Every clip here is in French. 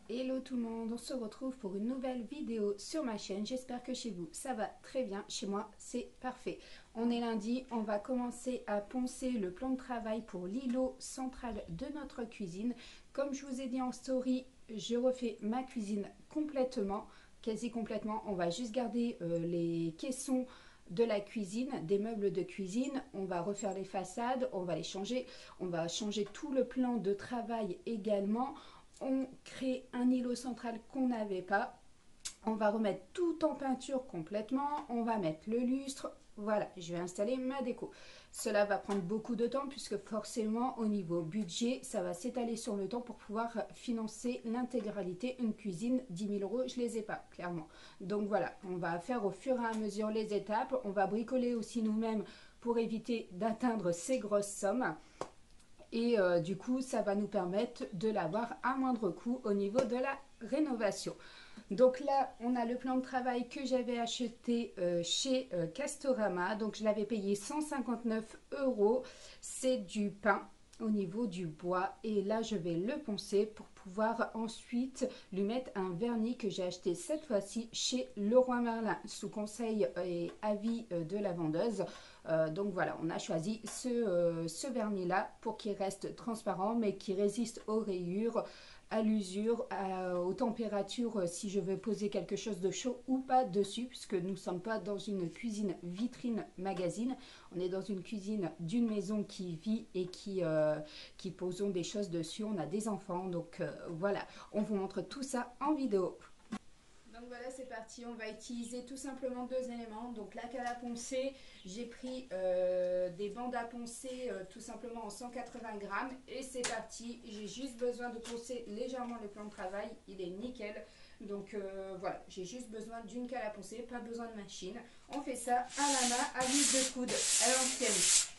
Hello tout le monde, on se retrouve pour une nouvelle vidéo sur ma chaîne. J'espère que chez vous ça va très bien, chez moi c'est parfait. On est lundi, on va commencer à poncer le plan de travail pour l'îlot central de notre cuisine. Comme je vous ai dit en story, je refais ma cuisine complètement, quasi complètement. On va juste garder les caissons de la cuisine, des meubles de cuisine, on va refaire les façades, on va les changer, on va changer tout le plan de travail également. On crée un îlot central qu'on n'avait pas. On va remettre tout en peinture complètement. On va mettre le lustre. Voilà, je vais installer ma déco. Cela va prendre beaucoup de temps puisque forcément au niveau budget, ça va s'étaler sur le temps pour pouvoir financer l'intégralité. Une cuisine, 10 000 euros, je ne les ai pas, clairement. Donc voilà, on va faire au fur et à mesure les étapes. On va bricoler aussi nous-mêmes pour éviter d'atteindre ces grosses sommes. Et du coup, ça va nous permettre de l'avoir à moindre coût au niveau de la rénovation. Donc là, on a le plan de travail que j'avais acheté chez Castorama. Donc je l'avais payé 159 euros. C'est du pain au niveau du bois. Et là, je vais le poncer pour pouvoir ensuite lui mettre un vernis que j'ai acheté cette fois-ci chez Leroy Merlin sous conseil et avis de la vendeuse. Donc voilà, on a choisi ce vernis-là pour qu'il reste transparent mais qui résiste aux rayures, à l'usure, aux températures si je veux poser quelque chose de chaud ou pas dessus, puisque nous ne sommes pas dans une cuisine vitrine magazine, on est dans une cuisine d'une maison qui vit et qui posons des choses dessus. On a des enfants, donc voilà, on vous montre tout ça en vidéo. Donc voilà, c'est parti, on va utiliser tout simplement deux éléments. Donc la cale à poncer, j'ai pris des bandes à poncer tout simplement en 180 grammes et c'est parti. J'ai juste besoin de poncer légèrement le plan de travail, il est nickel. Donc voilà, j'ai juste besoin d'une cale à poncer, pas besoin de machine. On fait ça à la main, à l'huile de coude, à l'ancienne.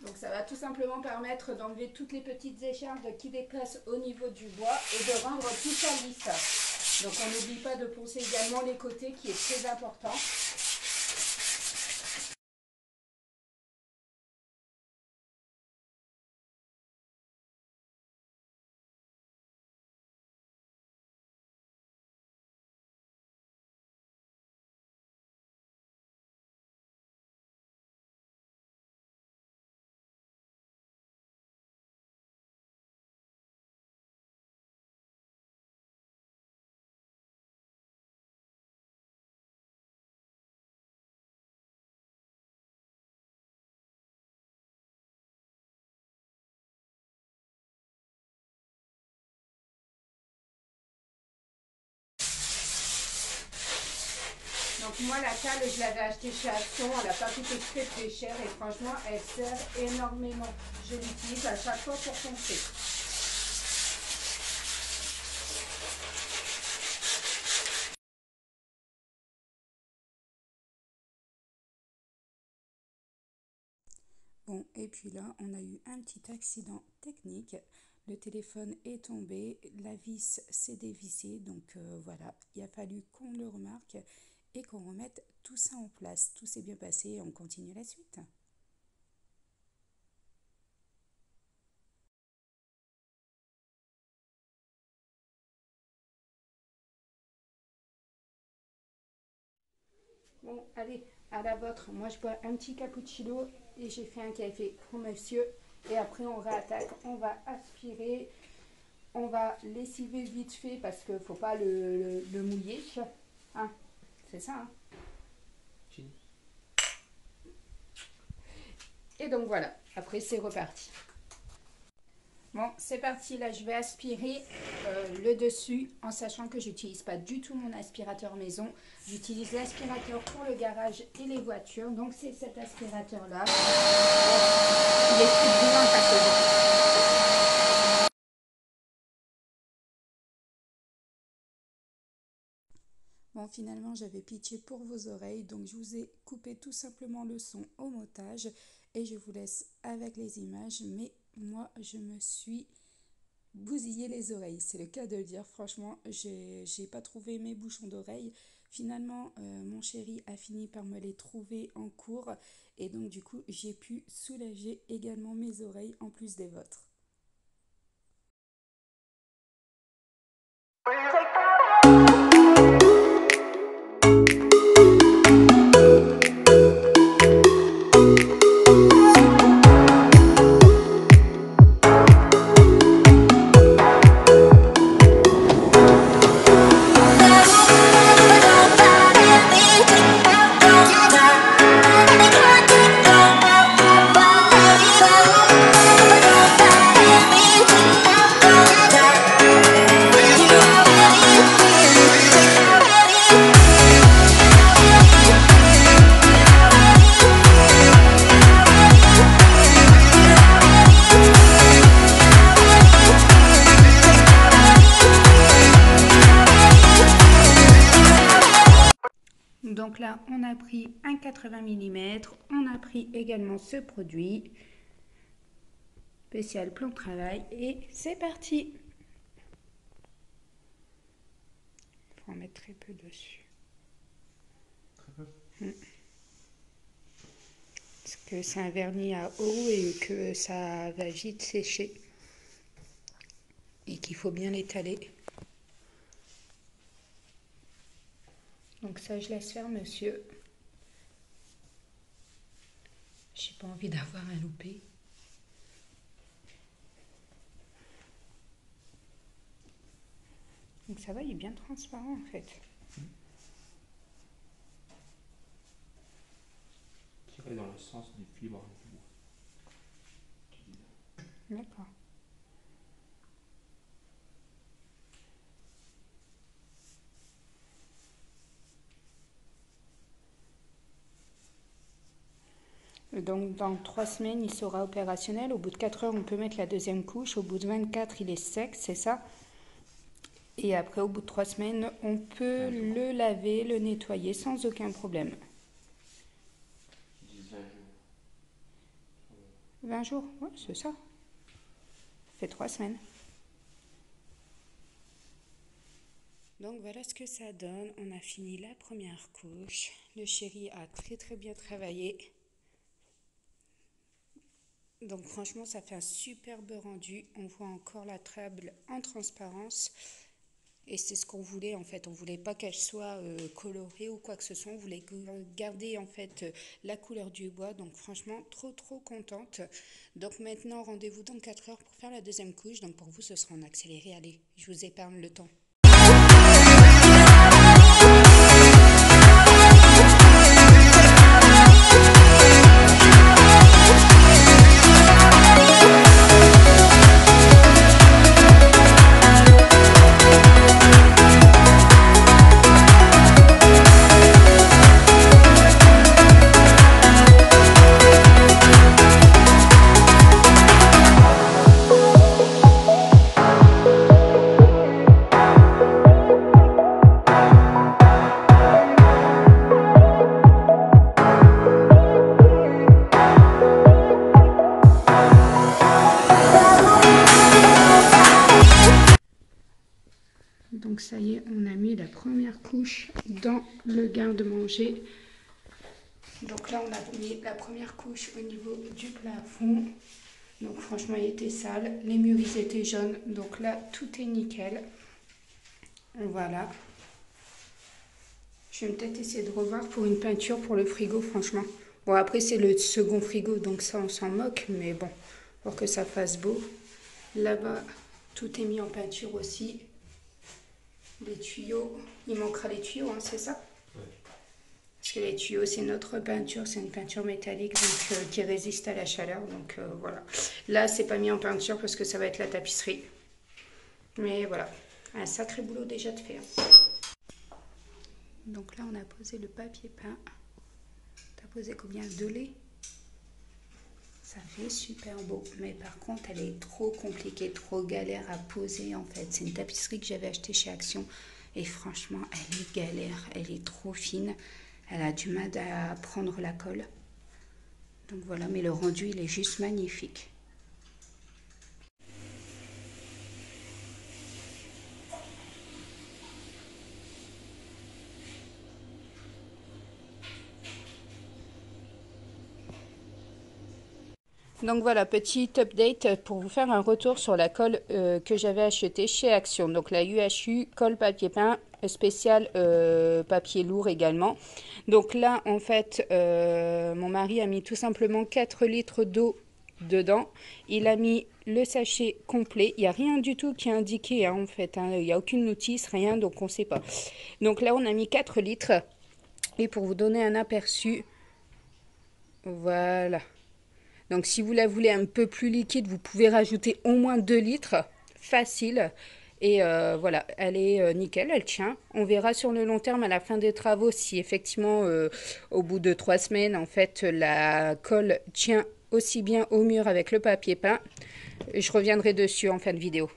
Donc ça va tout simplement permettre d'enlever toutes les petites échardes qui dépassent au niveau du bois et de rendre tout ça lisse. Donc on n'oublie pas de poncer également les côtés qui est très important. Donc moi la cale je l'avais achetée chez Action, elle n'a pas coûté très très cher et franchement elle sert énormément. Je l'utilise à chaque fois pour poncer. Bon, et puis là, on a eu un petit accident technique. Le téléphone est tombé, la vis s'est dévissée. Donc voilà, il a fallu qu'on le remarque et qu'on remette tout ça en place. Tout s'est bien passé et on continue la suite. Bon, allez, à la vôtre. Moi, je bois un petit cappuccino et j'ai fait un café pour monsieur. Et après, on réattaque. On va aspirer. On va lessiver vite fait parce qu'il ne faut pas le mouiller. Hein, c'est ça, hein. Et donc voilà. Après, c'est reparti. Bon, c'est parti. Là, je vais aspirer le dessus en sachant que j'utilise pas du tout mon aspirateur maison. J'utilise l'aspirateur pour le garage et les voitures. Donc, c'est cet aspirateur-là. Il est plus brillant qu'à. Bon, finalement, j'avais pitié pour vos oreilles, donc je vous ai coupé tout simplement le son au montage et je vous laisse avec les images. Mais moi, je me suis bousillé les oreilles, c'est le cas de le dire. Franchement, j'ai pas trouvé mes bouchons d'oreilles. Finalement, mon chéri a fini par me les trouver en cours et donc du coup, j'ai pu soulager également mes oreilles en plus des vôtres. Donc là, on a pris un 80 mm, on a pris également ce produit spécial plan de travail et c'est parti. Il faut en mettre très peu dessus. Très peu. Parce que c'est un vernis à eau et que ça va vite sécher et qu'il faut bien l'étaler. Donc ça, je laisse faire, monsieur. J'ai pas envie d'avoir un loupé. Donc ça va, il est bien transparent en fait. Tirer dans le sens des fibres du bois. D'accord. Donc dans 3 semaines, il sera opérationnel. Au bout de 4 heures, on peut mettre la deuxième couche. Au bout de 24, il est sec, c'est ça. Et après, au bout de 3 semaines, on peut le laver, le nettoyer sans aucun problème. 20 jours, ouais, c'est ça. Ça fait 3 semaines. Donc voilà ce que ça donne. On a fini la première couche. Le chéri a très bien travaillé. Donc franchement, ça fait un superbe rendu. On voit encore la table en transparence. Et c'est ce qu'on voulait en fait. On voulait pas qu'elle soit colorée ou quoi que ce soit. On voulait garder en fait la couleur du bois. Donc franchement, trop contente. Donc maintenant, rendez-vous dans 4 heures pour faire la deuxième couche. Donc pour vous, ce sera en accéléré. Allez, je vous épargne le temps. Donc ça y est, on a mis la première couche dans le garde-manger. Donc là, on a mis la première couche au niveau du plafond. Donc franchement, il était sale. Les murs, ils étaient jaunes. Donc là, tout est nickel. Voilà. Je vais peut-être essayer de revoir pour une peinture pour le frigo, franchement. Bon, après, c'est le second frigo, donc ça, on s'en moque. Mais bon, pour que ça fasse beau. Là-bas, tout est mis en peinture aussi. Les tuyaux, il manquera les tuyaux, hein, c'est ça? Ouais. Parce que les tuyaux, c'est notre peinture, c'est une peinture métallique donc, qui résiste à la chaleur. Donc voilà. Là, c'est pas mis en peinture parce que ça va être la tapisserie. Mais voilà, un sacré boulot déjà de faire. Donc là, on a posé le papier peint. T'as posé combien? 2 laits? Ça fait super beau, mais par contre, elle est trop compliquée, trop galère à poser en fait. C'est une tapisserie que j'avais achetée chez Action et franchement, elle est galère, elle est trop fine. Elle a du mal à prendre la colle. Donc voilà, mais le rendu, il est juste magnifique. Donc voilà, petit update pour vous faire un retour sur la colle que j'avais achetée chez Action. Donc la UHU, colle papier peint, spécial papier lourd également. Donc là, en fait, mon mari a mis tout simplement 4 litres d'eau dedans. Il a mis le sachet complet. Il n'y a rien du tout qui est indiqué, hein, en fait. Hein. Il n'y a aucune notice, rien, donc on ne sait pas. Donc là, on a mis 4 litres. Et pour vous donner un aperçu, voilà. Donc si vous la voulez un peu plus liquide, vous pouvez rajouter au moins 2 litres, facile. Et voilà, elle est nickel, elle tient. On verra sur le long terme à la fin des travaux si effectivement au bout de 3 semaines, en fait, la colle tient aussi bien au mur avec le papier peint. Je reviendrai dessus en fin de vidéo.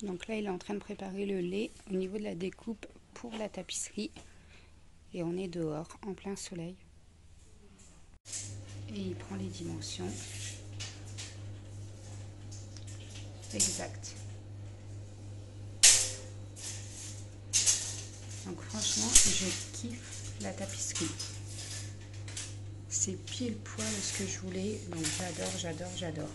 Donc là, il est en train de préparer le lait au niveau de la découpe pour la tapisserie. Et on est dehors, en plein soleil. Et il prend les dimensions. Exact. Donc franchement, je kiffe la tapisserie. C'est pile poil ce que je voulais. Donc j'adore, j'adore, j'adore.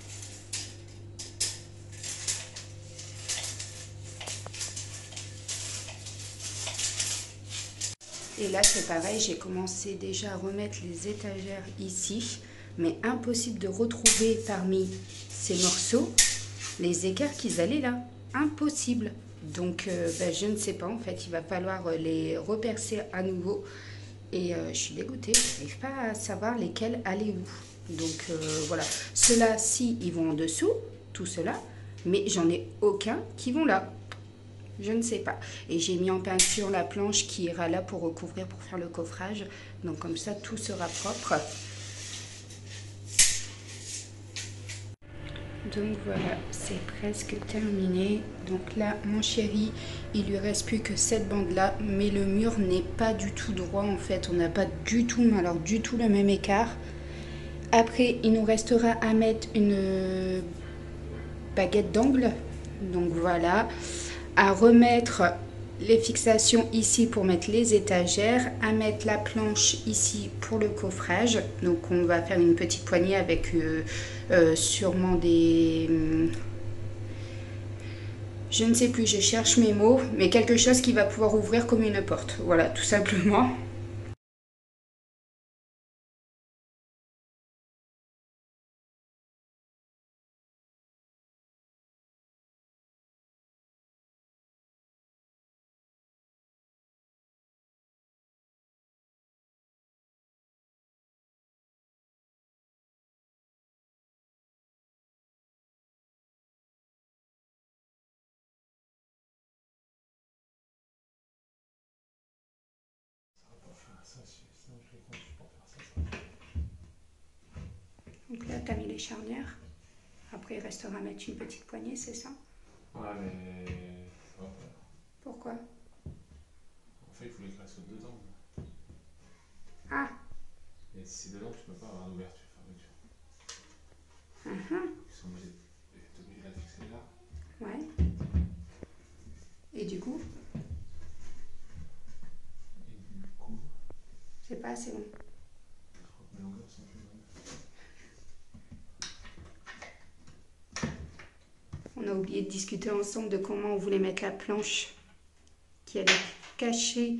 Et là, c'est pareil, j'ai commencé déjà à remettre les étagères ici, mais impossible de retrouver parmi ces morceaux les écarts qu'ils allaient là. Impossible. Donc, je ne sais pas, en fait, il va falloir les repercer à nouveau. Et je suis dégoûtée, je n'arrive pas à savoir lesquels allaient où. Donc, voilà. Ceux-là-ci, ils vont en dessous, tout cela, mais j'en ai aucun qui vont là. Je ne sais pas. Et j'ai mis en peinture la planche qui ira là pour recouvrir, pour faire le coffrage. Donc comme ça, tout sera propre. Donc voilà, c'est presque terminé. Donc là, mon chéri, il lui reste plus que cette bande-là. Mais le mur n'est pas du tout droit en fait. On n'a pas du tout, mais alors du tout le même écart. Après, il nous restera à mettre une baguette d'angle. Donc voilà. À remettre les fixations ici pour mettre les étagères, à mettre la planche ici pour le coffrage. Donc on va faire une petite poignée avec sûrement des... je ne sais plus, je cherche mes mots, mais quelque chose qui va pouvoir ouvrir comme une porte. Voilà, tout simplement. Donc là, tu as mis les charnières. Après, il restera à mettre une petite poignée, c'est ça? Ouais, mais ça va pas. Pourquoi? En fait, il faut les graisses dedans. Ah. Et si c'est dedans, tu peux pas avoir d'ouverture, fermeture. Ils sont obligés de la fixer là. Ouais. Et du coup? Et du coup, c'est pas assez long. je crois que mes longueurs sont plus longues. On a oublié de discuter ensemble de comment on voulait mettre la planche qui allait cacher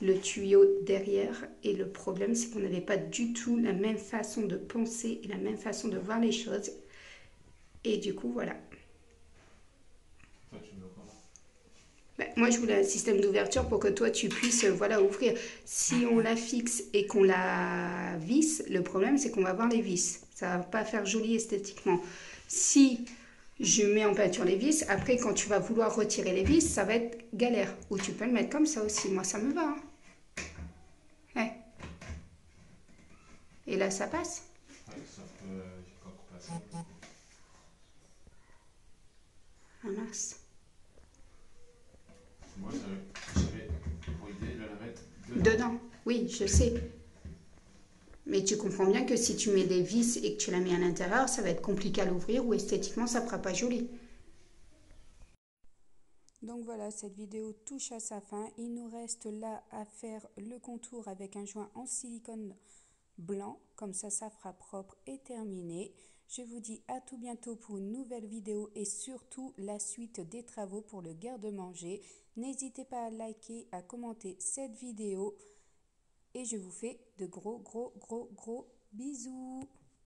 le tuyau derrière. Et le problème, c'est qu'on n'avait pas du tout la même façon de penser et la même façon de voir les choses. Et du coup, voilà. Toi, tu veux quoi? Moi, je voulais un système d'ouverture pour que toi, tu puisses voilà, ouvrir. Si on la fixe et qu'on la visse, le problème, c'est qu'on va voir les vis. Ça va pas faire joli esthétiquement. Si je mets en peinture les vis, après, quand tu vas vouloir retirer les vis, ça va être galère. Ou tu peux le mettre comme ça aussi. Moi, ça me va. Hein. Ouais. Et là, ça passe. Ouais, sauf que j'ai pas encore passé. Ah mince. Dedans, oui, je sais. Mais tu comprends bien que si tu mets des vis et que tu la mets à l'intérieur, ça va être compliqué à l'ouvrir ou esthétiquement, ça ne fera pas joli. Donc voilà, cette vidéo touche à sa fin. Il nous reste là à faire le contour avec un joint en silicone blanc. Comme ça fera propre et terminé. Je vous dis à tout bientôt pour une nouvelle vidéo et surtout la suite des travaux pour le garde-manger. N'hésitez pas à liker, à commenter cette vidéo. Et je vous fais de gros bisous.